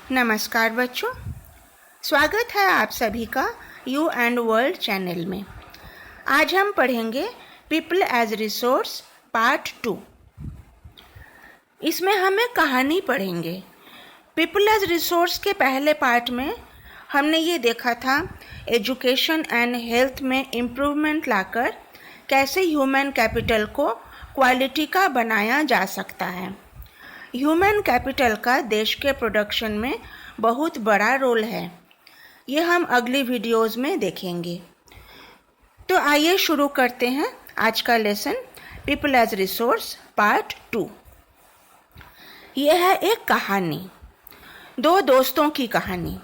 नमस्कार बच्चों, स्वागत है आप सभी का यू एंड वर्ल्ड चैनल में। आज हम पढ़ेंगे पीपल एज रिसोर्स पार्ट 2। इसमें हम एक कहानी पढ़ेंगे। पीपल एज रिसोर्स के पहले पार्ट में हमने ये देखा था एजुकेशन एंड हेल्थ में इम्प्रूवमेंट लाकर कैसे ह्यूमन कैपिटल को क्वालिटी का बनाया जा सकता है। ह्यूमन कैपिटल का देश के प्रोडक्शन में बहुत बड़ा रोल है। ये हम अगली वीडियोस में देखेंगे। तो आइए शुरू करते हैं आज का lesson people as resource part 2। यह है एक कहानी, दो दोस्तों की कहानी,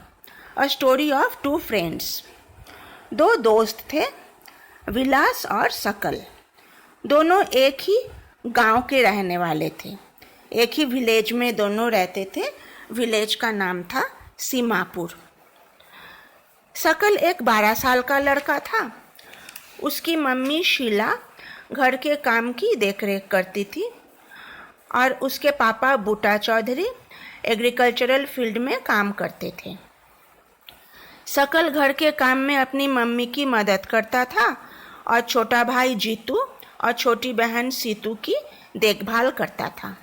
a story of two friends. दो दोस्त थे, विलास और सकल। दोनों एक ही गांव के रहने वाले थे। एक ही विलेज में दोनों रहते थे। विलेज का नाम था सीमापुर। सकल एक 12 साल का लड़का था। उसकी मम्मी शीला घर के काम की देखरेख करती थी और उसके पापा बूटा चौधरी एग्रीकल्चरल फील्ड में काम करते थे। सकल घर के काम में अपनी मम्मी की मदद करता था और छोटा भाई जीतू और छोटी बहन सीतू की देखभाल करता था।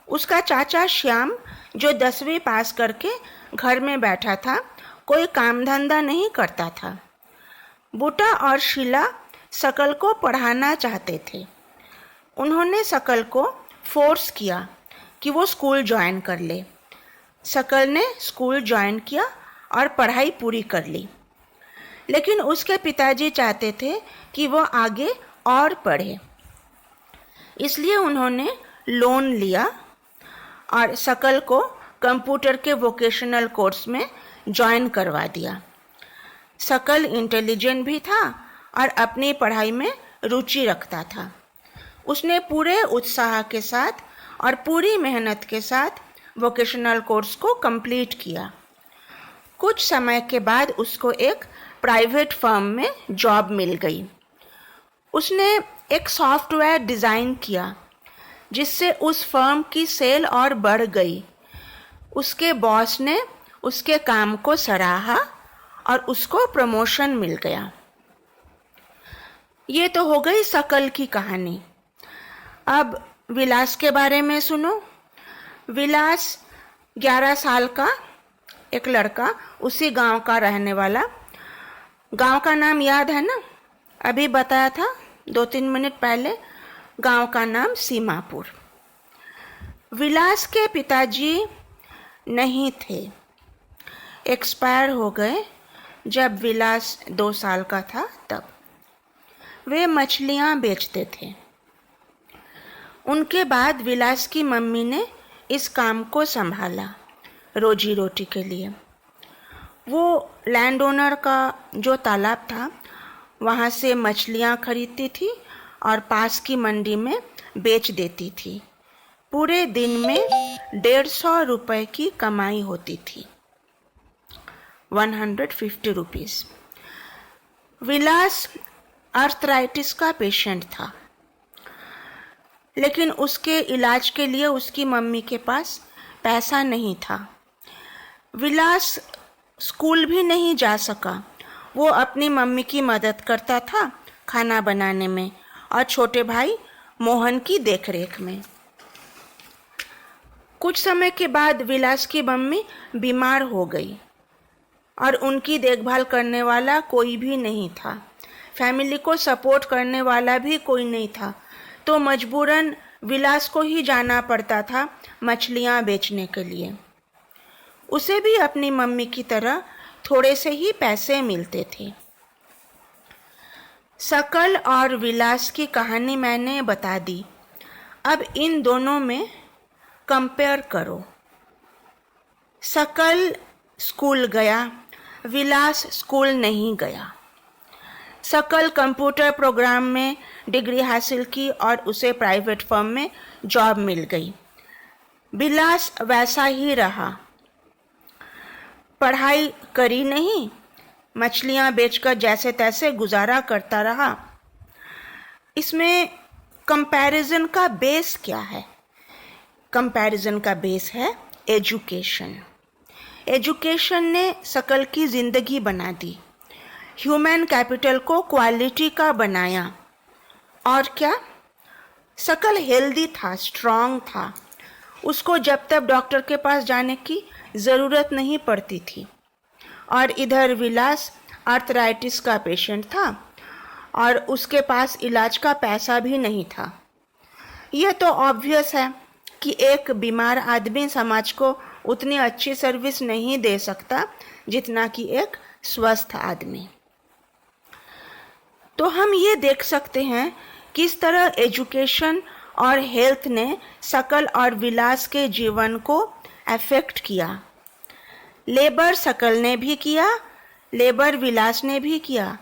उसका चाचा श्याम, जो 10वीं पास करके घर में बैठा था, कोई काम धंधा नहीं करता था। बूटा और शीला सकल को पढ़ाना चाहते थे। उन्होंने सकल को फोर्स किया कि वो स्कूल ज्वाइन कर ले। सकल ने स्कूल ज्वाइन किया और पढ़ाई पूरी कर ली। लेकिन उसके पिताजी चाहते थे कि वो आगे और पढ़े, इसलिए उन्होंने लोन लिया और सकल को कंप्यूटर के वोकेशनल कोर्स में ज्वाइन करवा दिया। सकल इंटेलिजेंट भी था और अपनी पढ़ाई में रुचि रखता था। उसने पूरे उत्साह के साथ और पूरी मेहनत के साथ वोकेशनल कोर्स को कंप्लीट किया। कुछ समय के बाद उसको एक प्राइवेट फर्म में जॉब मिल गई। उसने एक सॉफ्टवेयर डिज़ाइन किया जिससे उस फर्म की सेल और बढ़ गई। उसके बॉस ने उसके काम को सराहा और उसको प्रमोशन मिल गया। ये तो हो गई सकल की कहानी। अब विलास के बारे में सुनो। विलास 11 साल का एक लड़का, उसी गांव का रहने वाला। गांव का नाम याद है ना? अभी बताया था 2-3 मिनट पहले। गांव का नाम सीमापुर। विलास के पिताजी नहीं थे, एक्सपायर हो गए जब विलास 2 साल का था तब। वे मछलियां बेचते थे। उनके बाद विलास की मम्मी ने इस काम को संभाला रोजी रोटी के लिए। वो लैंड ओनर का जो तालाब था वहाँ से मछलियाँ खरीदती थी और पास की मंडी में बेच देती थी। पूरे दिन में 150 रुपए की कमाई होती थी, 150 रुपीज़। विलास आर्थराइटिस का पेशेंट था, लेकिन उसके इलाज के लिए उसकी मम्मी के पास पैसा नहीं था। विलास स्कूल भी नहीं जा सका। वो अपनी मम्मी की मदद करता था खाना बनाने में और छोटे भाई मोहन की देखरेख में। कुछ समय के बाद विलास की मम्मी बीमार हो गई और उनकी देखभाल करने वाला कोई भी नहीं था। फैमिली को सपोर्ट करने वाला भी कोई नहीं था, तो मजबूरन विलास को ही जाना पड़ता था मछलियाँ बेचने के लिए। उसे भी अपनी मम्मी की तरह थोड़े से ही पैसे मिलते थे। सकल और विलास की कहानी मैंने बता दी। अब इन दोनों में कंपेयर करो। सकल स्कूल गया, विलास स्कूल नहीं गया। सकल कंप्यूटर प्रोग्राम में डिग्री हासिल की और उसे प्राइवेट फर्म में जॉब मिल गई। विलास वैसा ही रहा, पढ़ाई करी नहीं, मछलियाँ बेचकर जैसे तैसे गुजारा करता रहा। इसमें कंपैरिजन का बेस क्या है? कंपैरिजन का बेस है एजुकेशन। एजुकेशन ने शकल की ज़िंदगी बना दी, ह्यूमन कैपिटल को क्वालिटी का बनाया। और क्या, शकल हेल्दी था, स्ट्रांग था, उसको जब तक डॉक्टर के पास जाने की ज़रूरत नहीं पड़ती थी। और इधर विलास आर्थराइटिस का पेशेंट था और उसके पास इलाज का पैसा भी नहीं था। यह तो ऑब्वियस है कि एक बीमार आदमी समाज को उतनी अच्छी सर्विस नहीं दे सकता जितना कि एक स्वस्थ आदमी। तो हम ये देख सकते हैं किस तरह एजुकेशन और हेल्थ ने शकल और विलास के जीवन को अफेक्ट किया। लेबर शकल ने भी किया, लेबर विलास ने भी किया,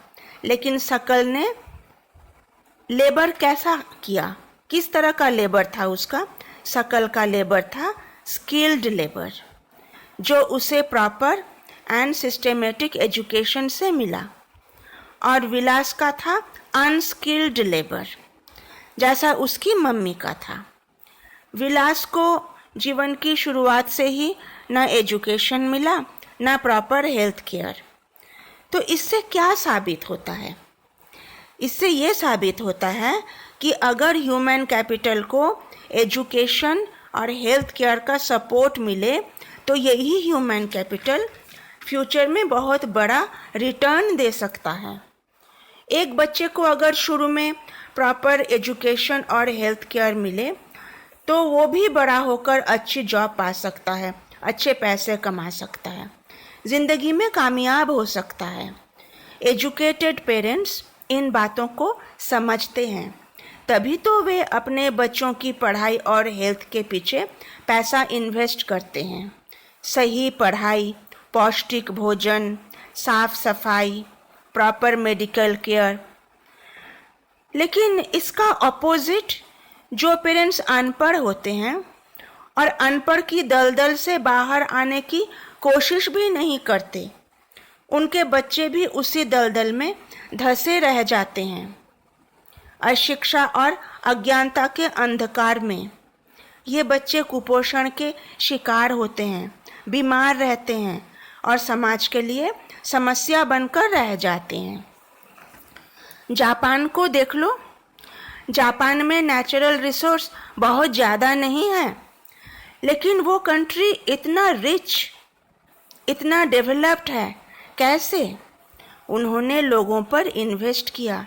लेकिन शकल ने लेबर कैसा किया, किस तरह का लेबर था उसका? शकल का लेबर था स्किल्ड लेबर, जो उसे प्रॉपर एंड सिस्टेमेटिक एजुकेशन से मिला। और विलास का था अनस्किल्ड लेबर, जैसा उसकी मम्मी का था। विलास को जीवन की शुरुआत से ही ना एजुकेशन मिला, ना प्रॉपर हेल्थ केयर। तो इससे क्या साबित होता है? इससे ये साबित होता है कि अगर ह्यूमन कैपिटल को एजुकेशन और हेल्थ केयर का सपोर्ट मिले तो यही ह्यूमन कैपिटल फ्यूचर में बहुत बड़ा रिटर्न दे सकता है। एक बच्चे को अगर शुरू में प्रॉपर एजुकेशन और हेल्थ केयर मिले तो वो भी बड़ा होकर अच्छी जॉब पा सकता है, अच्छे पैसे कमा सकता है, ज़िंदगी में कामयाब हो सकता है। एजुकेटेड पेरेंट्स इन बातों को समझते हैं, तभी तो वे अपने बच्चों की पढ़ाई और हेल्थ के पीछे पैसा इन्वेस्ट करते हैं। सही पढ़ाई, पौष्टिक भोजन, साफ सफाई, प्रॉपर मेडिकल केयर। लेकिन इसका ऑपोजिट, जो पेरेंट्स अनपढ़ होते हैं और अनपढ़ की दलदल से बाहर आने की कोशिश भी नहीं करते, उनके बच्चे भी उसी दलदल में धंसे रह जाते हैं। अशिक्षा और अज्ञानता के अंधकार में ये बच्चे कुपोषण के शिकार होते हैं, बीमार रहते हैं और समाज के लिए समस्या बनकर रह जाते हैं। जापान को देख लो, जापान में नेचुरल रिसोर्स बहुत ज़्यादा नहीं है, लेकिन वो कंट्री इतना रिच, इतना डेवलप्ड है। कैसे? उन्होंने लोगों पर इन्वेस्ट किया,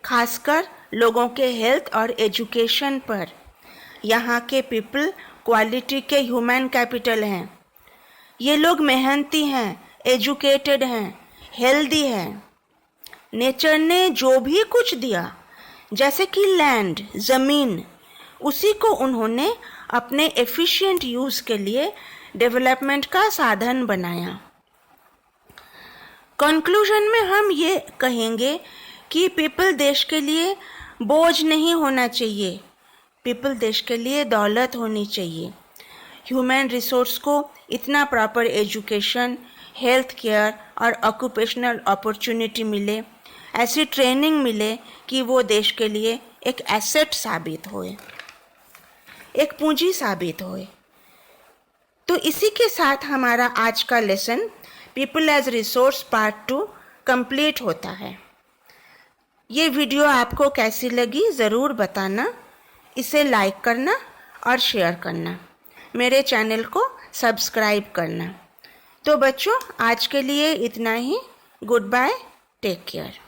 खासकर लोगों के हेल्थ और एजुकेशन पर। यहाँ के पीपल क्वालिटी के ह्यूमन कैपिटल हैं। ये लोग मेहनती हैं, एजुकेटेड हैं, हेल्दी हैं। नेचर ने जो भी कुछ दिया, जैसे कि लैंड, ज़मीन, उसी को उन्होंने अपने एफिशिएंट यूज़ के लिए डेवलपमेंट का साधन बनाया। कंक्लूजन में हम ये कहेंगे कि पीपल देश के लिए बोझ नहीं होना चाहिए, पीपल देश के लिए दौलत होनी चाहिए। ह्यूमन रिसोर्स को इतना प्रॉपर एजुकेशन, हेल्थ केयर और ऑक्यूपेशनल अपॉर्चुनिटी मिले, ऐसी ट्रेनिंग मिले कि वो देश के लिए एक एसेट साबित होए, एक पूंजी साबित होए। तो इसी के साथ हमारा आज का lesson people as resource part 2 complete होता है। ये वीडियो आपको कैसी लगी ज़रूर बताना, इसे लाइक करना और शेयर करना, मेरे चैनल को सब्सक्राइब करना। तो बच्चों, आज के लिए इतना ही। Goodbye, take care.